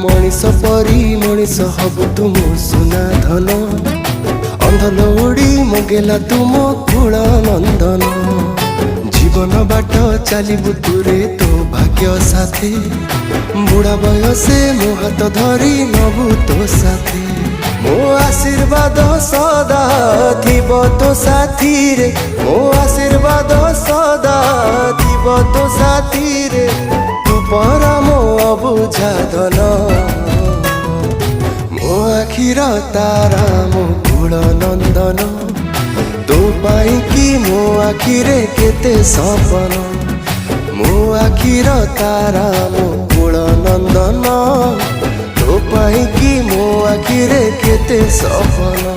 मनीष परी मनीष हबु तुम सुना धन अंधल उड़ी मगेला तुम कुल नंदन जीवन बाट चलबु तुरे तो भाग्य साथी बुढ़ा बयसे मो हाथ धरी नबु तो साथी मो आशीर्वाद सदा थिब तो साथी रे मो आशीर्वाद सदा थिब तो साथी रे तू परा मो अबुझा धन मो आखिर तारा मो कुल नंदन तो पाई कि मो आखिरे केते सपन मो आखिर तारा मो कुल नंदन तो पाई कि मो आखिरे केते सपन।